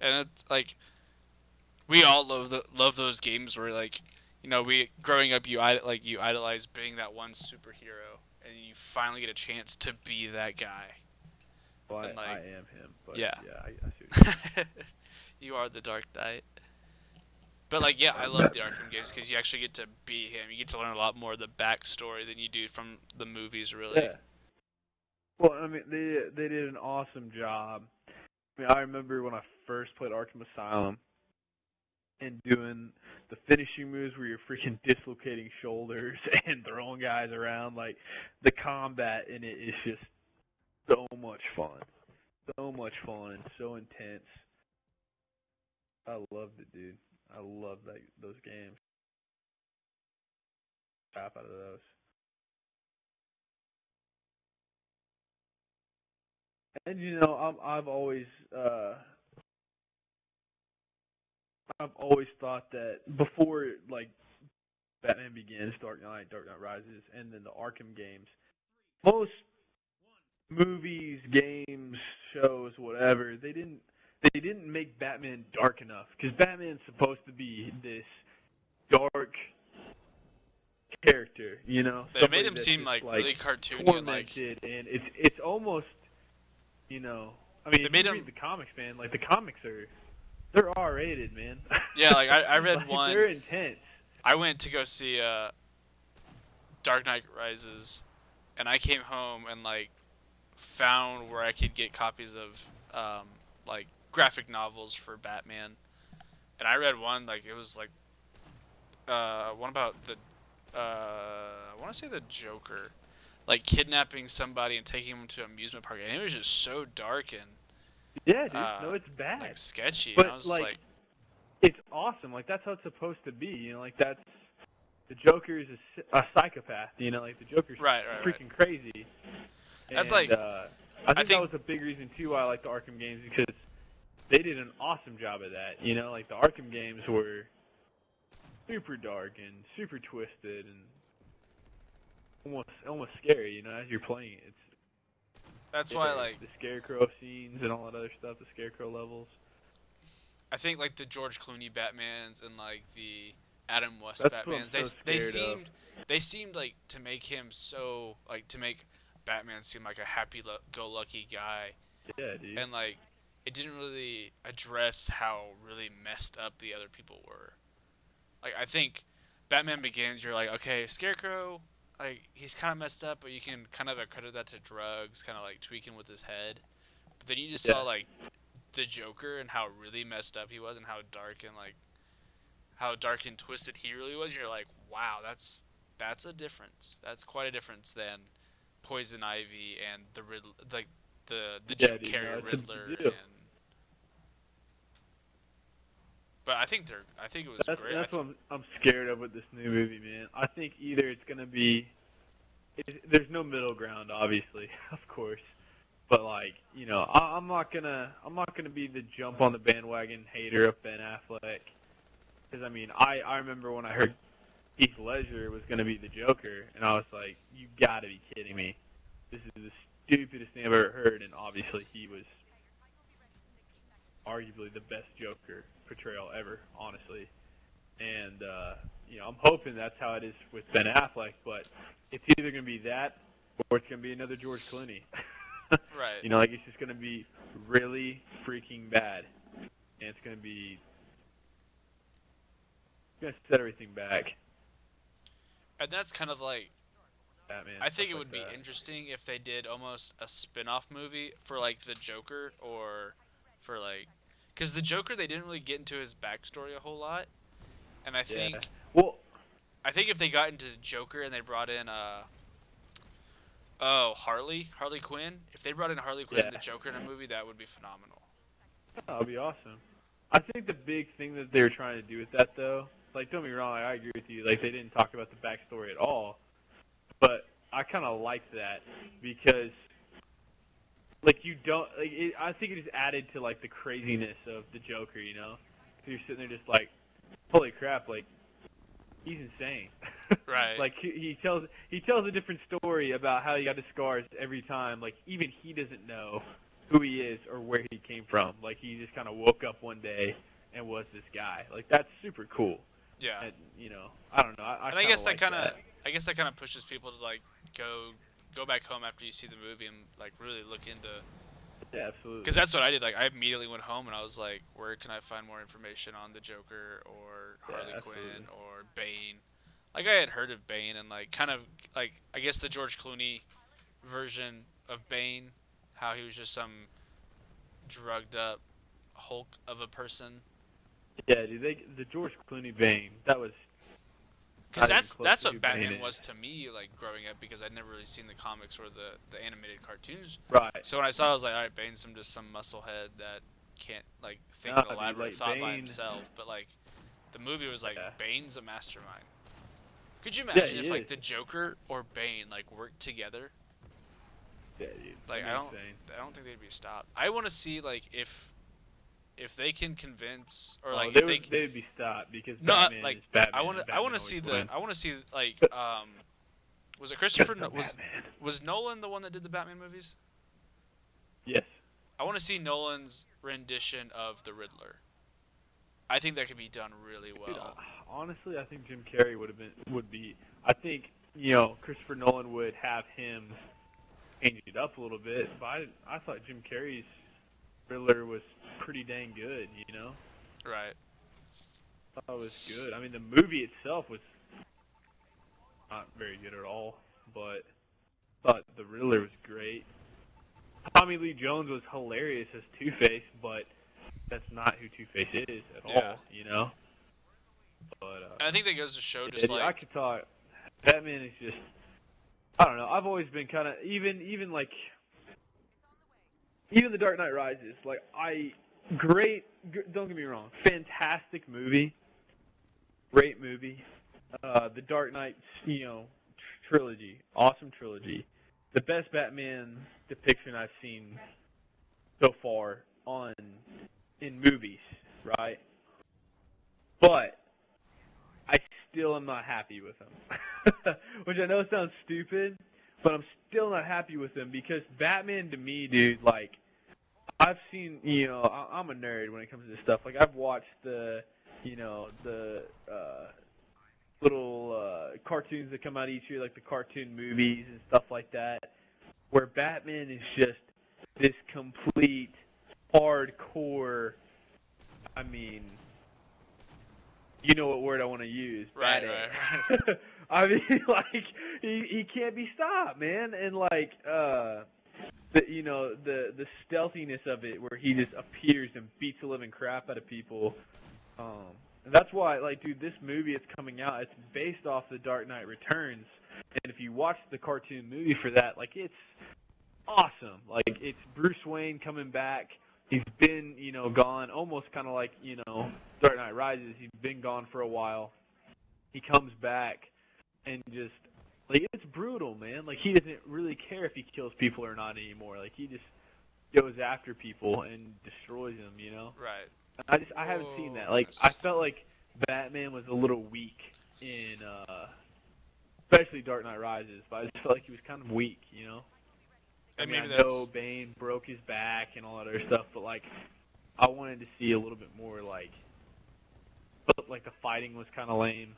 And it's like we all love those games where like we growing up you idolize being that one superhero and you finally get a chance to be that guy Well, and I like am him, but yeah. yeah, I see what you mean. You are the Dark Knight. But like yeah, I love the Arkham games because you actually get to be him. You get to learn a lot more of the backstory than you do from the movies, really. Yeah. Well, I mean, they did an awesome job. I mean, I remember when I first played Arkham Asylum and doing the finishing moves where you're freaking dislocating shoulders and throwing guys around. Like the combat in it is just so much fun, so much fun, and so intense. I loved it, dude. I love those games. Crap out of those. And I've always thought that before like Batman Begins, Dark Knight Rises, and then the Arkham games, most movies, games, shows, whatever, they didn't make Batman dark enough because Batman's supposed to be this dark character, They made somebody him that's seem just like like really cartoony and like tormented, and it's almost, you know, I mean, they if made you read him the comics, man, like the comics they're R-rated, man. yeah, like I read Like one. they're intense. I went to go see Dark Knight Rises, and I came home and like found where I could get copies of like graphic novels for Batman, and I read one like it was like one about the I want to say the Joker, like kidnapping somebody and taking him to an amusement park, and it was just so dark and Yeah, dude. No, it's bad. like sketchy, and I But was just like, like, it's awesome. Like that's how it's supposed to be. Like that's the Joker is a psychopath. Like the Joker's right, right, right. freaking crazy. That's And like I I think that think was a big reason too why I like the Arkham games because they did an awesome job of that. Like the Arkham games were super dark and super twisted and almost scary. As you're playing it, that's why it's like the Scarecrow scenes and all that other stuff, the Scarecrow levels. I think like the George Clooney Batmans and like the Adam West That's what I'm Batmans, so scared of. they seemed like to make him so like to make Batman seem like a go lucky guy, Yeah, dude. and like it didn't really address how really messed up the other people were. Like I think Batman Begins, you're like okay, Scarecrow, like he's kind of messed up, but you can kind of accredit that to drugs, kind of like tweaking with his head. But then you just saw Yeah. like the Joker and how really messed up he was and how dark and like how dark and twisted he really was. You're like, wow, that's a difference. That's quite a difference than Poison Ivy and the Riddler, like the Yeah, Jim dude. No, Carrey it's a Riddler big deal. and. But I think it was That's great. that's what I'm scared of with this new movie, man. I think either it's gonna be there's no middle ground, obviously, of course. But like, I'm not gonna be the jump on the bandwagon hater of Ben Affleck. Because I mean, I remember when I heard Heath Ledger was gonna be the Joker, and I was like, you gotta be kidding me. This is the stupidest thing I've ever heard. And obviously, he was arguably the best Joker portrayal ever, honestly. And I'm hoping that's how it is with Ben Affleck. But it's either gonna be that, or it's gonna be another George Clooney. Right. Like it's just gonna be really freaking bad, and it's gonna set everything back. And that's kind of like Batman, I stuff think it like would be that. interesting if they did almost a spin-off movie for like the Joker or for like cuz the Joker they didn't really get into his backstory a whole lot. And Yeah. Well, I think if they got into Joker and they brought in oh, Harley Quinn, if they brought in Harley Quinn yeah, and the Joker in a movie that would be phenomenal. that would be awesome. I think the big thing that they were trying to do with that, though, like, don't get me wrong, I agree with you. Like, they didn't talk about the backstory at all, but I kind of liked that because, like, you don't, like, I think it just added to like the craziness of the Joker. So you're sitting there just like, holy crap, like, he's insane. Right. Like he tells a different story about how he got his scars every time. Like even he doesn't know who he is or where he came from. Like, he just kind of woke up one day and was this guy. Like, that's super cool. Yeah. And, you know, I don't know. I guess that kind of pushes people to like go back home after you see the movie and like really look into. Yeah, absolutely. Because that's what I did. Like, I immediately went home and I was like, where can I find more information on the Joker or Harley Quinn or Bane? Like, I had heard of Bane and like kind of like I guess the George Clooney version of Bane, how he was just some drugged up Hulk of a person. Yeah, dude, the George Clooney Bane, that was. Because that's what Batman was to me, like, growing up, because I'd never really seen the comics or the animated cartoons. Right. So when I saw it, I was like, alright, Bane's just some musclehead that can't, like, think an elaborate thought by himself. But, like, the movie was like, Bane's a mastermind. Could you imagine if, like, the Joker or Bane, like, worked together? Yeah, dude. Like, I don't think they'd be stopped. I want to see, like, if they can convince or like they would be stopped because Batman like is Batman. I want to see like was it Christopher was Nolan the one that did the Batman movies? Yes. I want to see Nolan's rendition of the Riddler. I think that could be done really well. Dude, honestly, I think Jim Carrey would be. I think, you know, Christopher Nolan would have him change it up a little bit, but I thought Jim Carrey's Riddler was pretty dang good, you know? Right. I thought it was good. I mean, the movie itself was not very good at all, but I thought the Riddler was great. Tommy Lee Jones was hilarious as Two-Face, but that's not who Two-Face is at all, you know? But and I think that goes to show just like... I could talk... Batman is just... I don't know. I've always been kind of... Even The Dark Knight Rises, like, don't get me wrong, fantastic movie, great movie. The Dark Knight, you know, trilogy, awesome trilogy. The best Batman depiction I've seen so far in movies, right? But I still am not happy with him, which I know sounds stupid, but I'm still not happy with him because Batman to me, dude, like, I've seen, you know, I'm a nerd when it comes to this stuff. Like, I've watched the little cartoons that come out each year, like the cartoon movies and stuff like that, where Batman is just this complete hardcore, I mean, you know what word I want to use. Right. I mean, like, he can't be stopped, man. And, like, the stealthiness of it, where he just appears and beats the living crap out of people. And that's why, like, dude, this movie that's coming out, it's based off The Dark Knight Returns. And if you watch the cartoon movie for that, like, it's awesome. Like, it's Bruce Wayne coming back. He's been, you know, gone, almost kind of like, you know, Dark Knight Rises. He's been gone for a while. He comes back and just, like, it's brutal, man. Like, he doesn't really care if he kills people or not anymore. Like, he just goes after people and destroys them, you know? Right. I haven't seen that. Like, I felt like Batman was a little weak in, especially Dark Knight Rises, but I just felt like he was kind of weak, you know? And I mean, maybe I know Bane broke his back and all that other stuff, but, like, I wanted to see a little bit more, like the fighting was kind of lame.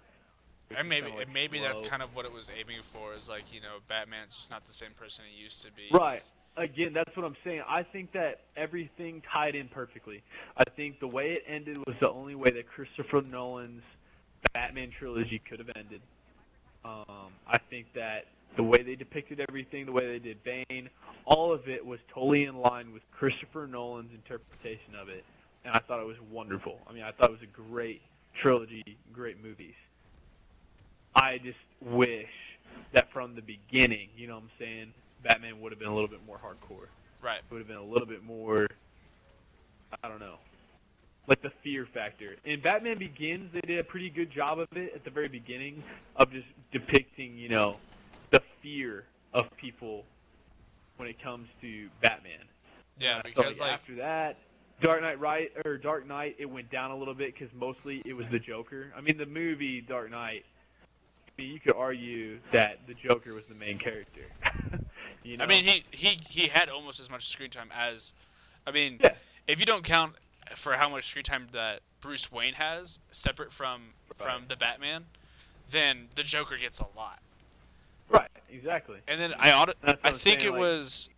And maybe that's kind of what it was aiming for, is like, you know, Batman's just not the same person he used to be. Right. Again, that's what I'm saying. I think that everything tied in perfectly. I think the way it ended was the only way that Christopher Nolan's Batman trilogy could have ended. I think that the way they depicted everything, the way they did Bane, all of it was totally in line with Christopher Nolan's interpretation of it. And I thought it was wonderful. I mean, I thought it was a great trilogy, great movies. I just wish that from the beginning, you know what I'm saying, Batman would have been a little bit more hardcore. Right. Would have been a little bit more, I don't know, like the fear factor. In Batman Begins, they did a pretty good job of it at the very beginning of just depicting, you know, the fear of people when it comes to Batman. Yeah, because like after that, Dark Knight, it went down a little bit because mostly it was the Joker. I mean, the movie Dark Knight, I mean, you could argue that the Joker was the main character. You know? I mean, he had almost as much screen time as, I mean, Yeah. if you don't count for how much screen time that Bruce Wayne has, separate from the Batman, then the Joker gets a lot. Right. Exactly. And then That's what I I'm think saying, it like, was,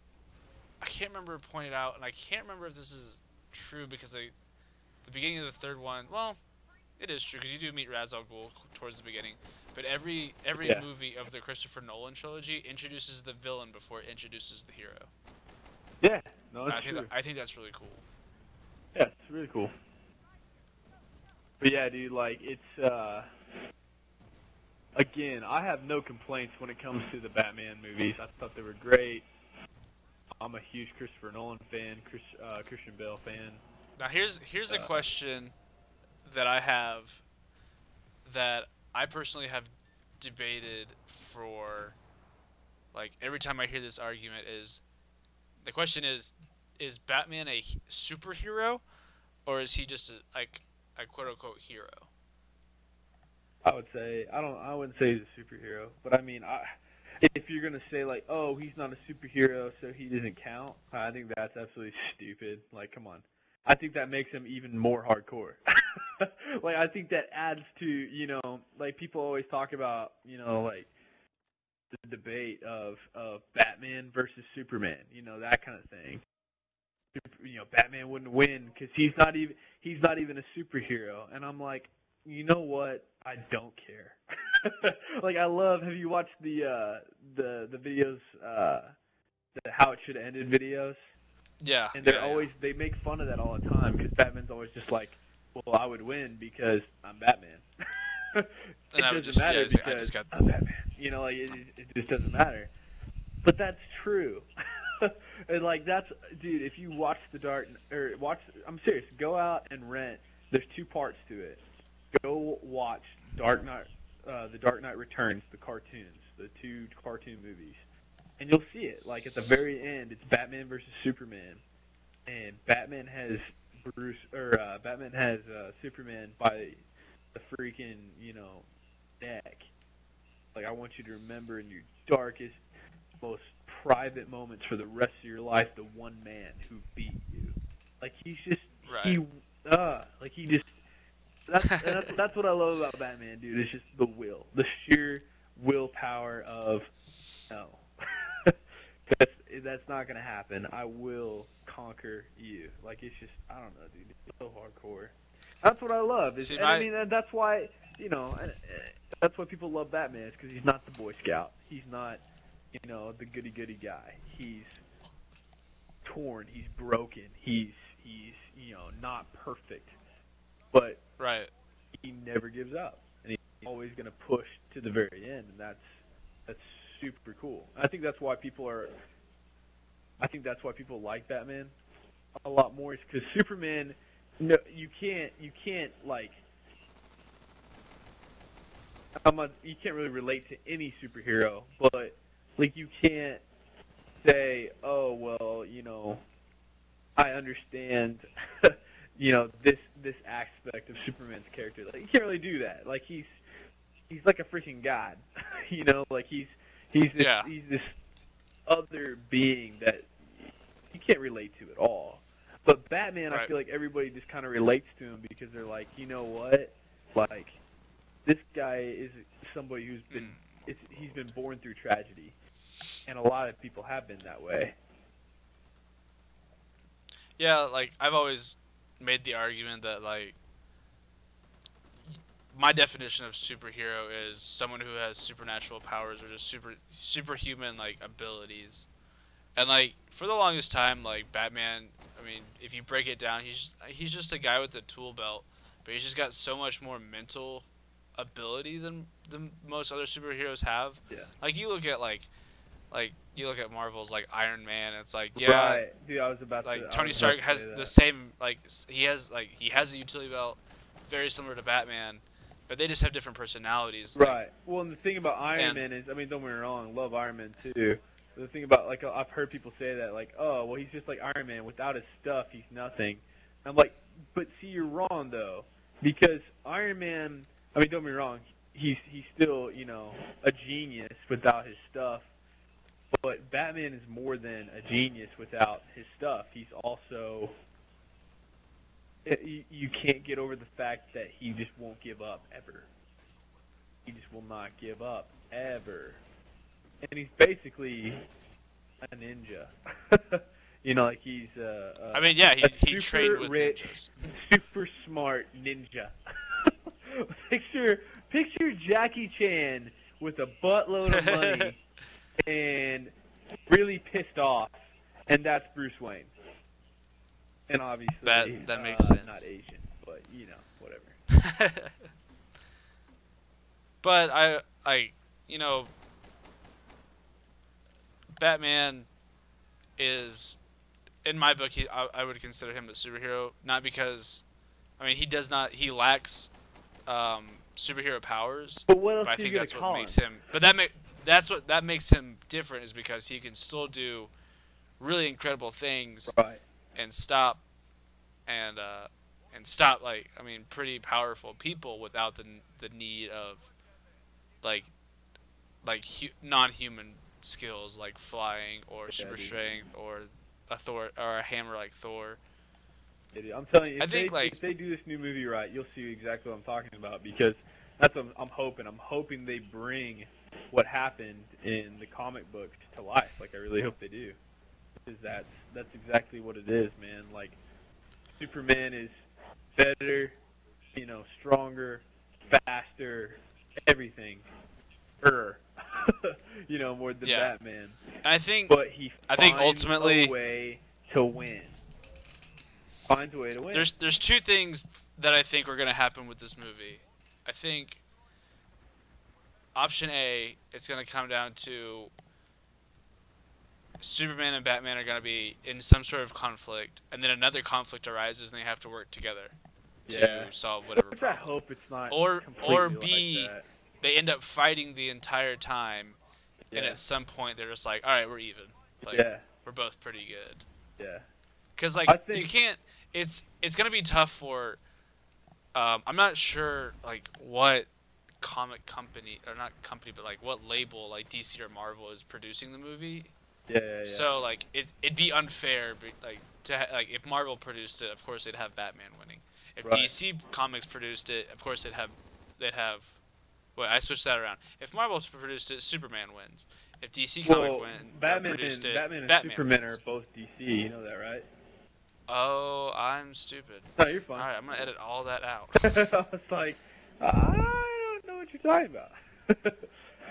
I can't remember who pointed out, and I can't remember if this is true because the beginning of the third one, well, it is true because you do meet Ra's al Ghul towards the beginning, but every Yeah. movie of the Christopher Nolan trilogy introduces the villain before it introduces the hero. Yeah. No, And that's true. I think that's really cool. Yeah, it's really cool. But yeah, dude, like it's again, I have no complaints when it comes to the Batman movies. I thought they were great. I'm a huge Christopher Nolan fan, Christian Bale fan. Now here's a question that I have that I personally have debated for, like, every time I hear this argument is, the question is Batman a superhero, or is he just a quote unquote hero? I wouldn't say he's a superhero, but I mean, if you're gonna say like, oh, he's not a superhero, so he doesn't count, I think that's absolutely stupid. Like, come on. I think that makes him even more hardcore. Like, I think that adds to, like, people always talk about, like, the debate of Batman versus Superman, that kind of thing. Batman wouldn't win because he's not even a superhero, and I'm like, you know what? I don't care. Like, I love. Have you watched the videos, the how it should have ended videos? Yeah. And they make fun of that all the time because Batman's always just like, well, I would win because I'm Batman. It doesn't matter because I'm Batman. Like, it just doesn't matter. But that's true. And like, dude, if you watch I'm serious, go out and rent. There's 2 parts to it. Go watch The Dark Knight Returns, the cartoons, the 2 cartoon movies. And you'll see it. Like, at the very end, it's Batman versus Superman, and Batman has Superman by the freaking neck. Like, I want you to remember in your darkest, most private moments for the rest of your life the one man who beat you. Like, he's just that's what I love about Batman, dude. It's just the will, the sheer willpower of no. That's not gonna happen. I will conquer you. Like, it's just, I don't know, dude. It's so hardcore. That's what I love. I mean, that's why that's why people love Batman. Is because he's not the Boy Scout. He's not, the goody guy. He's torn. He's broken. He's not perfect, but he never gives up, and he's always gonna push to the very end, and that's super cool. I think that's why people like Batman a lot more, is because Superman, no, you can't like, you can't really relate to any superhero, but like, you can't say, oh, well, I understand this aspect of Superman's character. Like, you can't really do that. Like, he's like a freaking god. Like, he's this other being that you can't relate to at all. But Batman, I feel like everybody just kind of relates to him because they're like, you know what? Like, this guy is somebody who's he's been born through tragedy. And a lot of people have been that way. Yeah, like, I've always made the argument that, like, my definition of superhero is someone who has supernatural powers or just superhuman, like, abilities. And, like, for the longest time, like, Batman, I mean, if you break it down, he's just a guy with a tool belt, but he's just got so much more mental ability than most other superheroes have. Yeah. Like, you look at you look at Marvel's, like, Iron Man, it's like, right. Dude, I was about like, to, Tony Stark has the same, like, he has a utility belt very similar to Batman, but they just have different personalities. Right. Like, well, and the thing about Iron Man is, I mean, don't get me wrong, love Iron Man too. But the thing about, like, I've heard people say that, like, oh, well, he's just like Iron Man. Without his stuff, he's nothing. I'm like, but see, you're wrong though, because Iron Man, I mean, don't get me wrong, he's still, a genius without his stuff. But Batman is more than a genius without his stuff. He's also you can't get over the fact that he just won't give up ever. He just will not give up ever. And he's basically a ninja. You know, like he's I mean, yeah, he super trained with rich, ninjas. super smart ninja. Picture Jackie Chan with a buttload of money and really pissed off, and that's Bruce Wayne. And obviously, that makes sense. Not Asian, but you know, whatever. But you know, Batman is, in my book, I would consider him a superhero, not because, I mean, he lacks superhero powers. But what else but I are you think gonna that's what call makes him? him. But that makes him different, is because he can still do really incredible things Right. and stop like, I mean, pretty powerful people without the need of like non-human skills like flying or super strength or a hammer like Thor. I'm telling you, I think, if they do this new movie right, you'll see exactly what I'm talking about, because that's what I'm hoping. I'm hoping they bring what happened in the comic books to life. Like, I really hope they do, because that's exactly what it is, man. Like, Superman is better, you know, stronger, faster, everything. You know, more than Batman. I think finds ultimately a way to win. Finds a way to win. There's two things that I think are going to happen with this movie. I think option A, it's going to come down to Superman and Batman are going to be in some sort of conflict, and then another conflict arises and they have to work together to solve whatever problem. I hope it's not or B, like that. They end up fighting the entire time, and at some point they're just like, all right, we're even. Like, we're both pretty good. Yeah. Because, like, you can't, it's going to be tough for, I'm not sure, like, what comic company, or not company, but, like, what label, like, DC or Marvel is producing the movie. Yeah. So, like, it'd be unfair, like, if Marvel produced it, of course they'd have Batman winning. If DC Comics produced it, of course they'd have, wait, I switched that around. If Marvel produced it, Superman wins. If DC Comics produced it, Batman and Superman are both DC. You know that, right? Oh, I'm stupid. No, you're fine. All right, I'm gonna edit all that out. I was like, I don't know what you're talking about.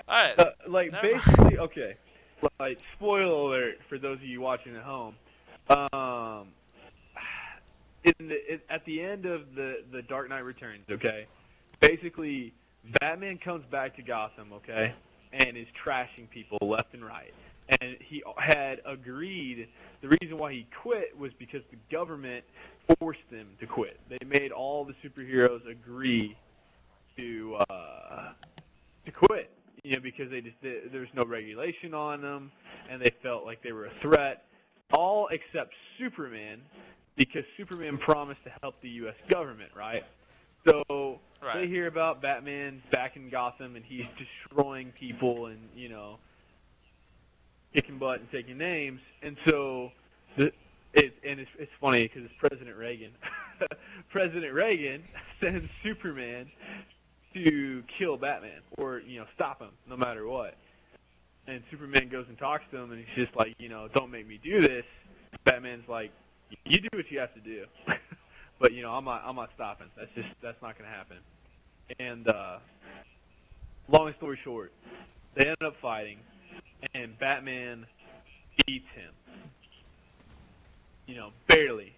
All right. Like, basically, okay. Like, spoiler alert for those of you watching at home. At the end of the Dark Knight Returns, okay, basically Batman comes back to Gotham, okay, and is trashing people left and right. And he had agreed, the reason why he quit was because the government forced him to quit. They made all the superheroes agree to quit, you know, because there was no regulation on them, and they felt like they were a threat. All except Superman, because Superman promised to help the U.S. government, right? So they hear about Batman back in Gotham, and he's destroying people and, you know, kicking butt and taking names. And so it's funny because it's President Reagan. President Reagan sends Superman to kill Batman, or, you know, stop him no matter what. And Superman goes and talks to him, and he's just like, you know, don't make me do this. Batman's like, you do what you have to do. But, you know, I'm not stopping. That's not going to happen. And long story short, they end up fighting, and Batman beats him. You know, barely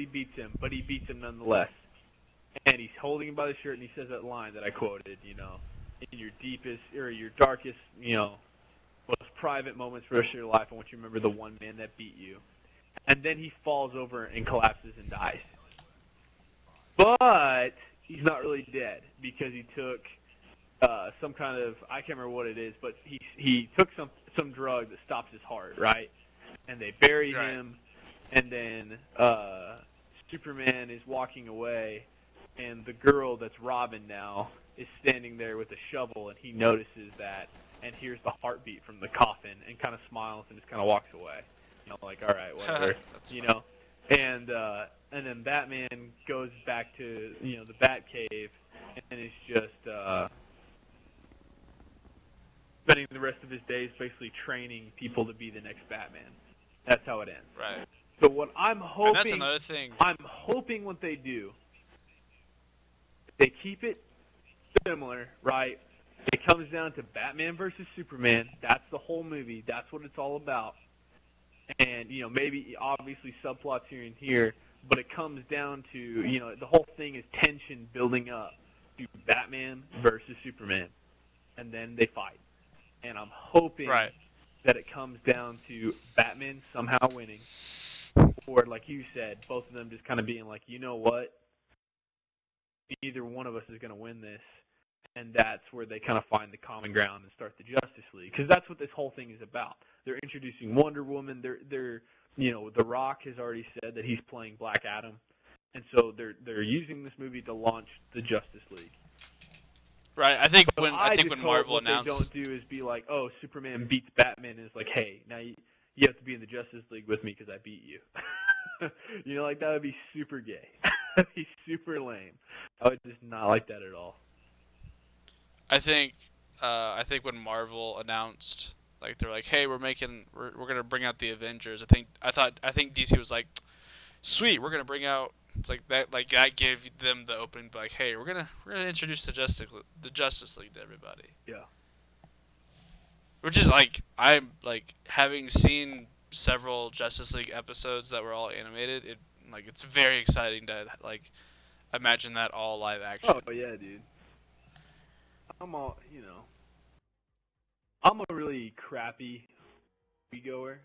beats him, but he beats him nonetheless. And he's holding him by the shirt, and he says that line that I quoted, you know, in your deepest or your darkest, you know, most private moments for the rest of your life, I want you to remember the one man that beat you. And then he falls over and collapses and dies. But he's not really dead, because he took some kind of, I can't remember what it is, but he took some drug that stops his heart, right? And they bury him, and then Superman is walking away, and the girl that's Robin now is standing there with a shovel, and he notices that and hears the heartbeat from the coffin and kind of smiles and just kind of walks away. You know, like, all right, whatever. You know, and then Batman goes back to, you know, the Batcave and is just spending the rest of his days basically training people to be the next Batman. That's how it ends. Right. So what I'm hoping, and that's another thing. I'm hoping what they do, they keep it similar, right? It comes down to Batman versus Superman. That's the whole movie. That's what it's all about. And, you know, maybe obviously subplots here and here, but it comes down to, you know, the whole thing is tension building up to Batman versus Superman. And then they fight. And I'm hoping that it comes down to Batman somehow winning. Or, like you said, both of them just kind of being like, you know what? Either one of us is going to win this. And that's where they kind of find the common ground and start the Justice League. Because that's what this whole thing is about. They're introducing Wonder Woman. They're you know, The Rock has already said that he's playing Black Adam. And so they're using this movie to launch the Justice League. Right. I think when Marvel what announced, they don't do is be like, oh, Superman beats Batman, and it's like, hey, now you have to be in the Justice League with me because I beat you. You know, like, that would be super gay. That'd be super lame. I would just not like that at all. I think when Marvel announced, like, they're like, hey, we're gonna bring out the Avengers. I think DC was like, sweet, we're gonna bring out. It's like that gave them the opening, like, hey, we're gonna introduce the Justice League to everybody. Yeah. Which is like, I'm like, having seen several Justice League episodes that were all animated, it's very exciting to like imagine that all live action. Oh yeah, dude. I'm a really crappy moviegoer,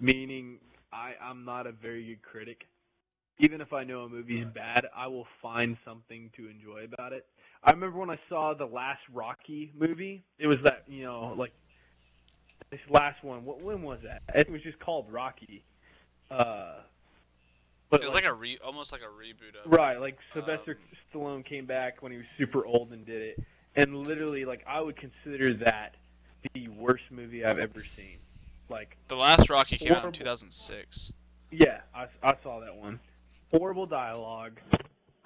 meaning I'm not a very good critic. Even if I know a movie's bad, I will find something to enjoy about it. I remember when I saw the last Rocky movie. It was that, you know, like, this last one. When was that? It was just called Rocky. But it was almost like a reboot of right, like Sylvester Stallone came back when he was super old and did it. And literally, like, I would consider that the worst movie I've ever seen. Like, the last Rocky came out in 2006. Yeah, I saw that one. Horrible dialogue.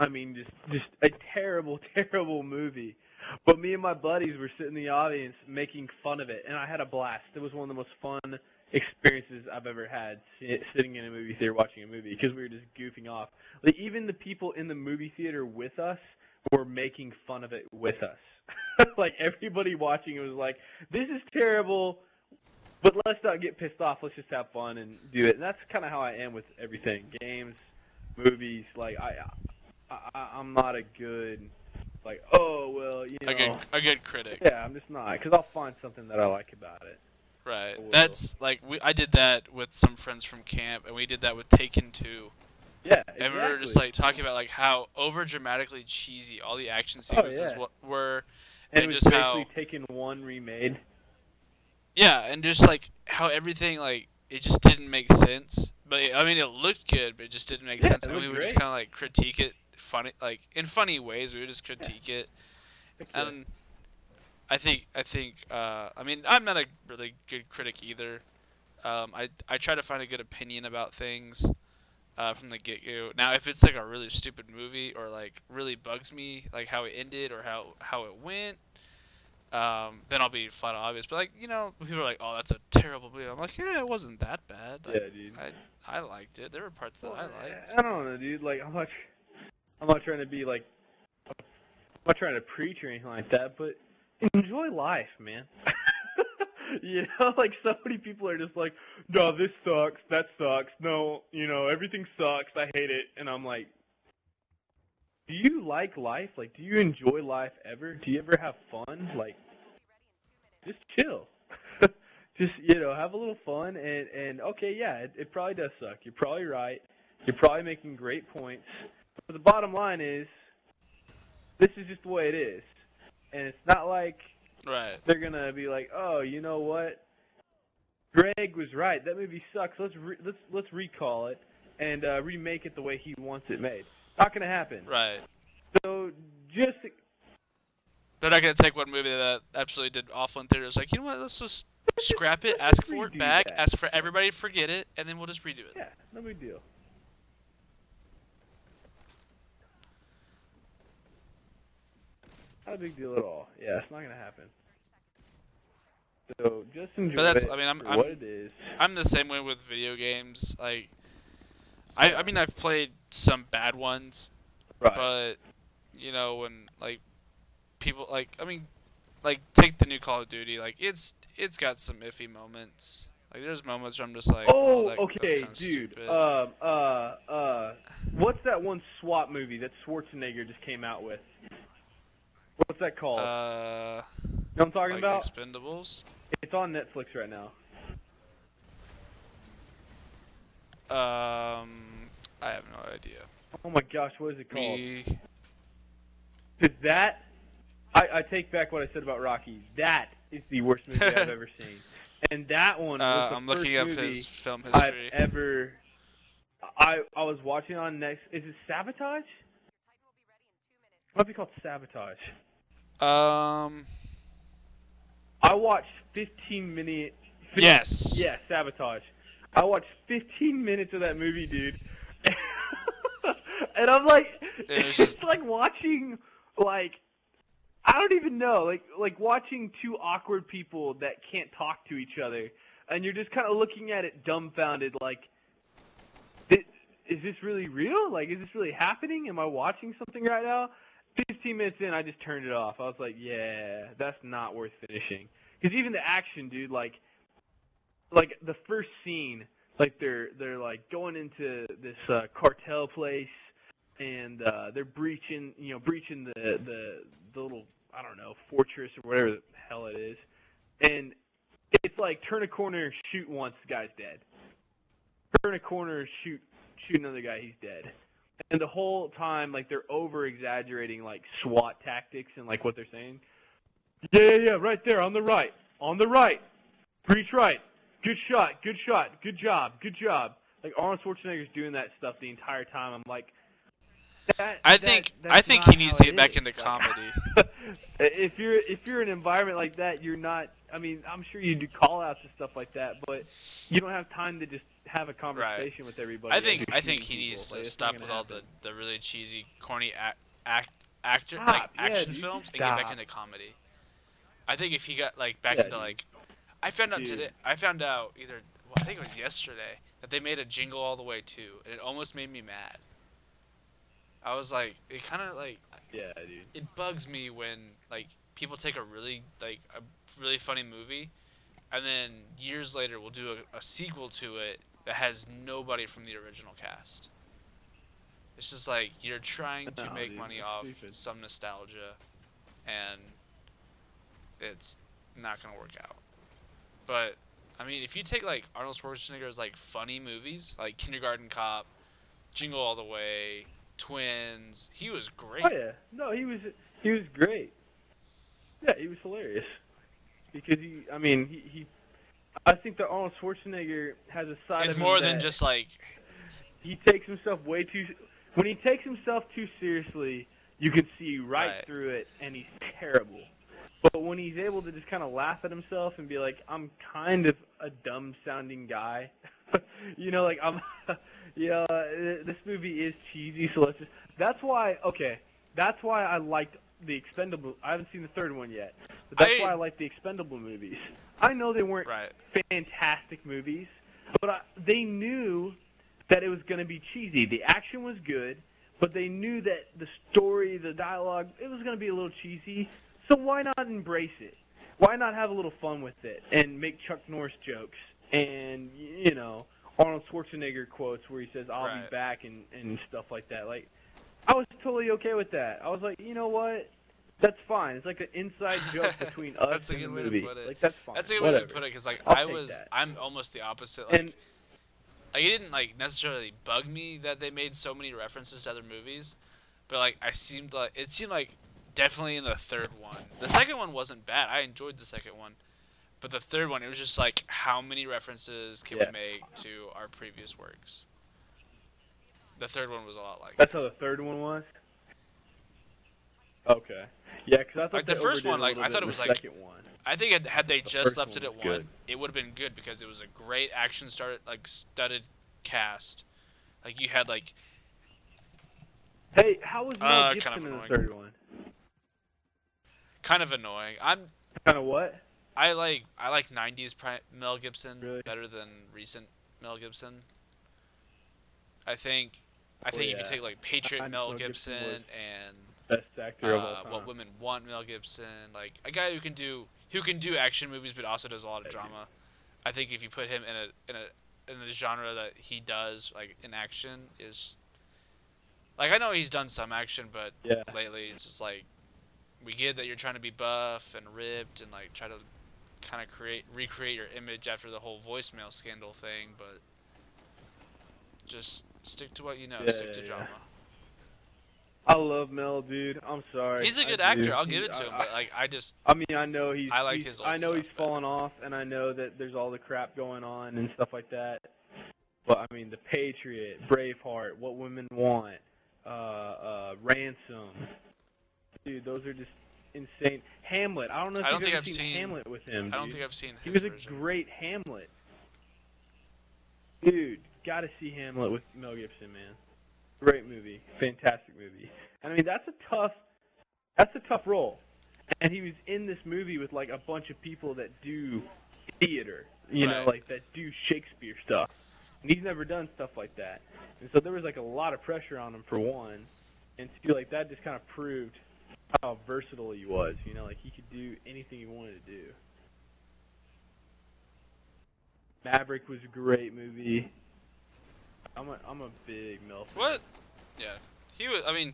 I mean, just a terrible, terrible movie. But me and my buddies were sitting in the audience making fun of it, and I had a blast. It was one of the most fun experiences I've ever had, sitting in a movie theater watching a movie, because we were just goofing off. Like, even the people in the movie theater with us were making fun of it with us. Like, everybody watching it was like, this is terrible, but let's not get pissed off. Let's just have fun and do it. And that's kind of how I am with everything. Games, movies. Like, I'm not a good, like, oh, well, you know. A good critic. Yeah, I'm just not. Because I'll find something that I like about it. Right. That's, like, I did that with some friends from camp, and we did that with Taken 2. Yeah, exactly. And we were just, like, talking about, like, how over-dramatically cheesy all the action sequences were. And it was basically Taken 1 remade. Yeah, and just, like, how everything, like, it just didn't make sense. But, I mean, it looked good, but it just didn't make sense. And we would just kind of, like, critique it in funny ways. We would just critique it. And I think, I mean, I'm not a really good critic either. I try to find a good opinion about things from the get-go. Now, if it's, like, a really stupid movie or, like, really bugs me, like, how it ended or how it went, then I'll be flat obvious. But, like, you know, people are like, oh, that's a terrible movie. I'm like, yeah, it wasn't that bad. Like, yeah, dude. I liked it. There were parts that I liked. I don't know, dude. Like, I'm not trying to be, like, I'm not trying to preach or anything like that, but enjoy life, man. You know, like, so many people are just like, no, this sucks, that sucks, no, you know, everything sucks, I hate it. And I'm like, do you like life? Like, do you enjoy life ever? Do you ever have fun? Like, just chill. Just, you know, have a little fun. And okay, yeah, it probably does suck. You're probably right. You're probably making great points. But the bottom line is, this is just the way it is. And it's not like they're going to be like, oh, you know what? Greg was right. That movie sucks. Let's recall it and remake it the way he wants it made. Not going to happen. Right. So just They're not gonna take one movie that absolutely did awful in theaters. Like, you know what? Let's just scrap it, ask for it back, ask for everybody to forget it, and then we'll just redo it. Yeah, no big deal. Not a big deal at all. Yeah, it's not gonna happen. So just enjoy it for what it is. I'm the same way with video games. Like, I mean, I've played some bad ones, right. But you know, when like people like take the new Call of Duty. Like, it's got some iffy moments. Like, there's moments where I'm just like, okay, that's dude. stupid. What's that one SWAT movie that Schwarzenegger just came out with? What's that called? You know what I'm talking about? Expendables? It's on Netflix right now. I have no idea. Oh my gosh, what is it called? Cause that, I take back what I said about Rocky. That is the worst movie I've ever seen. And that one was the I'm first looking up movie his film history. I've ever. I was watching on Next. Is it Sabotage? It might be called Sabotage. I watched 15 minutes. Yes. Yeah, Sabotage. I watched 15 minutes of that movie, dude. And I'm like, it's just like watching, like, I don't even know, like watching two awkward people that can't talk to each other, and you're just kind of looking at it dumbfounded, like, is this really real? Like, is this really happening? Am I watching something right now? 15 minutes in, I just turned it off. I was like, yeah, that's not worth finishing. Because even the action, dude, like the first scene, like they're like going into this cartel place, and they're breaching the little, I don't know, fortress or whatever the hell it is, and it's like turn a corner, shoot once, the guy's dead. Turn a corner, shoot another guy, he's dead. And the whole time, like, they're over-exaggerating, like, SWAT tactics and, like, what they're saying. Yeah, right there, on the right. Breach right. Good shot, good job. Like, Arnold Schwarzenegger's doing that stuff the entire time. I'm like, I think he needs to get back into comedy. If you're in an environment like that, you're not. I mean, I'm sure you do call-outs and stuff like that, but you don't have time to just have a conversation with everybody. I think he needs to stop with all the really cheesy, corny action films and get back into comedy. I think if he got like back into like, I found out either I think it was yesterday that they made a Jingle All the Way too, and it almost made me mad. I was like, it kind of like, yeah, dude. It bugs me when like people take a really funny movie, and then years later we'll do a sequel to it that has nobody from the original cast. It's just like you're trying to make money off some nostalgia, and it's not gonna work out. But I mean, if you take like Arnold Schwarzenegger's like funny movies, like Kindergarten Cop, Jingle All the Way, Twins, he was great. Oh yeah, no, he was great. Yeah, he was hilarious. Because I think that Arnold Schwarzenegger has a side of him more than just like, he takes himself when he takes himself too seriously, you can see right through it, and he's terrible. But when he's able to just kind of laugh at himself and be like, I'm kind of a dumb-sounding guy, this movie is cheesy, so let's just... That's why I liked the Expendable... I haven't seen the third one yet, but that's why I like the Expendable movies. I know they weren't fantastic movies, but they knew that it was going to be cheesy. The action was good, but they knew that the story, the dialogue, it was going to be a little cheesy. So why not embrace it? Why not have a little fun with it and make Chuck Norris jokes and, Arnold Schwarzenegger quotes where he says, I'll be back and stuff like that. Like, I was totally okay with that. I was like, you know what? That's fine. It's like an inside joke between us and the movie. That's a good way to put it. Like, that's fine. That's a good way to put it because, like, I'm almost the opposite. Like, it didn't, like, necessarily bug me that they made so many references to other movies, but, like, it seemed like definitely in the third one. The second one wasn't bad. I enjoyed the second one. But the third one, it was just like, how many references can we make to our previous works? The third one was a lot like That's how the third one was? Okay. Yeah, because I thought Like the they first overdid one, a like little I bit thought it in was the like, second one. I think had they The just first left one it at was one, good. it would have been good because it was a great action started like studded cast. Like you had like Hey, how was Mel kind of Gibson in the annoying. third one? Kind of annoying. Kind of what? I like 90s Mel Gibson Really? better than recent Mel Gibson. I think if you yeah. take like Patriot Mel Mel Gibson Gibson was and Best actor of all time. What Women Want Mel Gibson, like a guy who can do action movies but also does a lot of drama. I think if you put him in a genre that he does like in action is like I know he's done some action but Yeah. lately it's just like we get that you're trying to be buff and ripped and like try to kind of recreate your image after the whole voicemail scandal thing, but just stick to what you know, stick to drama. I love Mel, dude. I'm sorry. He's a good actor. I'll give it to him, but like I mean, I know he's. I like his old I know stuff he's fallen off, and I know that there's all the crap going on and stuff like that. But I mean, The Patriot, Braveheart, What Women Want, Ransom. Dude, those are just insane. Hamlet. I don't know if you've ever seen Hamlet with him. I don't think I've seen. He was a great Hamlet. Dude, gotta see Hamlet with Mel Gibson, man. Great movie, fantastic movie. And I mean, that's a tough role. And he was in this movie with like a bunch of people that do theater, you know, like that do Shakespeare stuff. And he's never done stuff like that. And so there was like a lot of pressure on him for one, and two, like that just kind of proved how versatile he was. You know, like he could do anything he wanted to do. Maverick was a great movie. I'm a big Mel fan. What? Yeah, he was. I mean,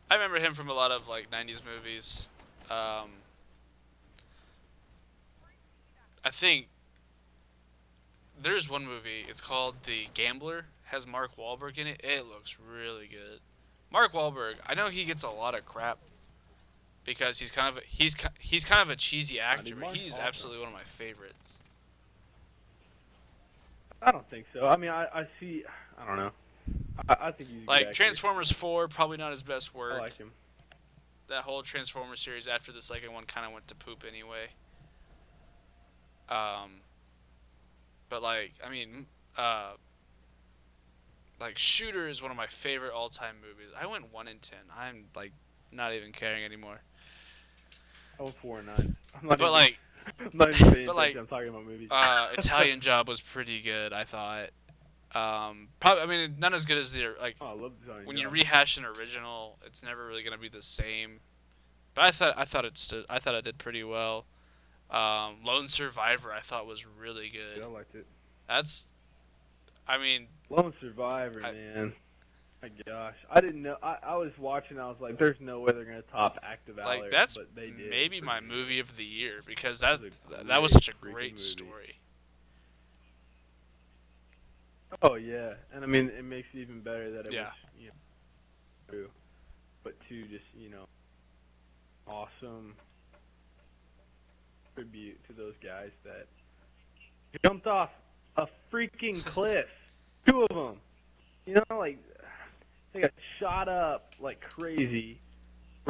I remember him from a lot of like '90s movies. I think there's one movie. It's called The Gambler. Has Mark Wahlberg in it. It looks really good. Mark Wahlberg. I know he gets a lot of crap because he's kind of a cheesy actor, but he's absolutely one of my favorites. I don't think so. I mean, I see. I don't know. I think he's a good actor. Transformers 4, probably not his best work. I like him. That whole Transformers series after the second one kind of went to poop anyway. But like, I mean, like Shooter is one of my favorite all-time movies. I went 1 in 10. I'm like not even caring anymore. I went 4 and 9. But like. I'm not even paying attention. I'm talking about movies. Italian Job was pretty good, I thought. Probably, I mean, not as good as the like. Oh, I love Italian when Job. you rehash an original, it's never really gonna be the same. But I thought it did pretty well. Lone Survivor, I thought was really good. Yeah, I liked it. I mean. Lone Survivor, man. My gosh, I didn't know. I was watching. I was like, "There's no way they're gonna top Act of Valor." Like that's but they did. Maybe my movie of the year because that was was such a great story. Oh yeah, and I mean it makes it even better that it was true, but two just awesome tribute to those guys that jumped off a freaking cliff. 2 of them, like. They got shot up like crazy,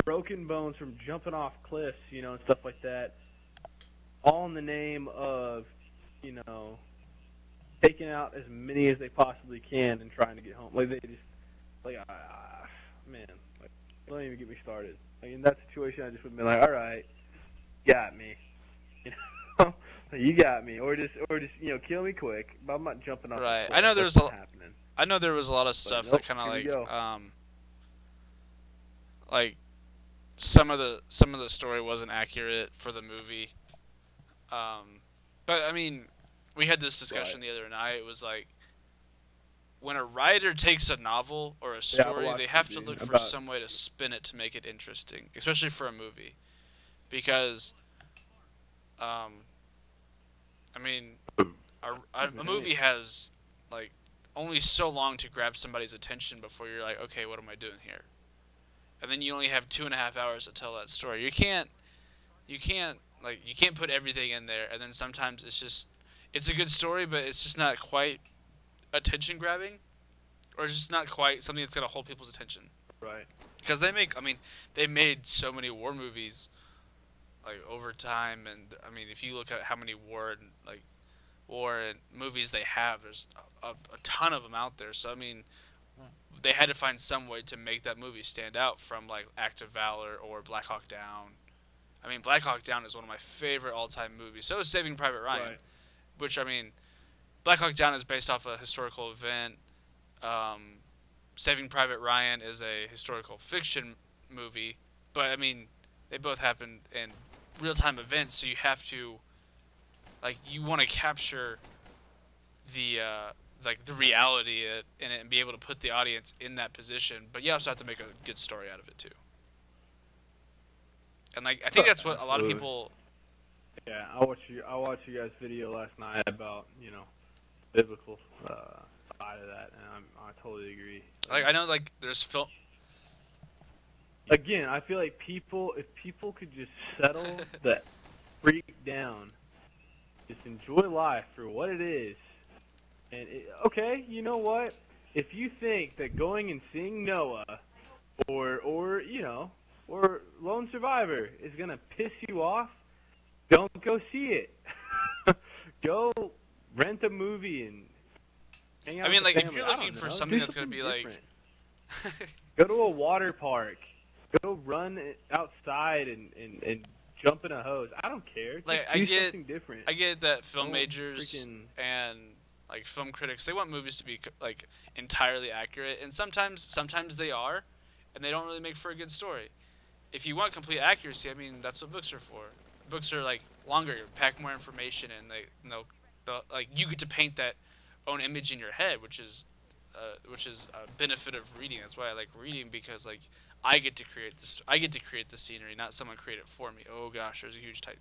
broken bones from jumping off cliffs, and stuff like that. All in the name of, taking out as many as they possibly can and trying to get home. Like they just, man, don't even get me started. Like in that situation, I just would have been like, all right, got me, you got me, or just kill me quick. But I'm not jumping off. Right. The cliff. I know That's not happening. I know there was a lot of stuff that kind of like some of the story wasn't accurate for the movie. But I mean, we had this discussion the other night. It was like when a writer takes a novel or a story, they have to look for some way to spin it to make it interesting, especially for a movie, because I mean, a movie has like only so long to grab somebody's attention before you're like, okay, what am I doing here? And then you only have 2.5 hours to tell that story. You can't put everything in there, and then sometimes it's a good story, but it's just not quite attention grabbing, or it's just not quite something that's gonna hold people's attention. Right. Because they make, I mean, they made so many war movies, like over time, and I mean, if you look at how many war and movies they have, there's a ton of them out there. So I mean, they had to find some way to make that movie stand out from like Act of Valor or Black Hawk Down. I mean, Black Hawk Down is one of my favorite all-time movies. So is Saving Private Ryan, Right. which I mean, Black Hawk Down is based off a historical event. Um, Saving Private Ryan is a historical fiction movie, but I mean, they both happened in real-time events, so you have to, like, you want to capture the like the reality in it and be able to put the audience in that position, but you also have to make a good story out of it too. And like I think that's what a lot of Absolutely. people. Yeah, I watched you guys' video last night about biblical side of that, and I totally agree. Like I know like there's film. Again, I feel like if people could just settle that freak down, just enjoy life for what it is, and okay, you know what? If you think that going and seeing Noah, or or Lone Survivor is gonna piss you off, don't go see it. Go rent a movie and hang out. I mean, with like the if family. you're I looking don't for know. something Do that's gonna be different. like. Go to a water park. Go run outside and jump in a hose. I don't care. Just Like do something different. I get that film Don't majors freaking- and like film critics, they want movies to be like entirely accurate, and sometimes they are, and they don't really make for a good story. If you want complete accuracy, I mean that's what books are for. Books are like longer, pack more information, and like you get to paint that own image in your head, which is a benefit of reading. That's why I like reading, because like I get to create the scenery, not someone create it for me. Oh gosh, there's a huge type.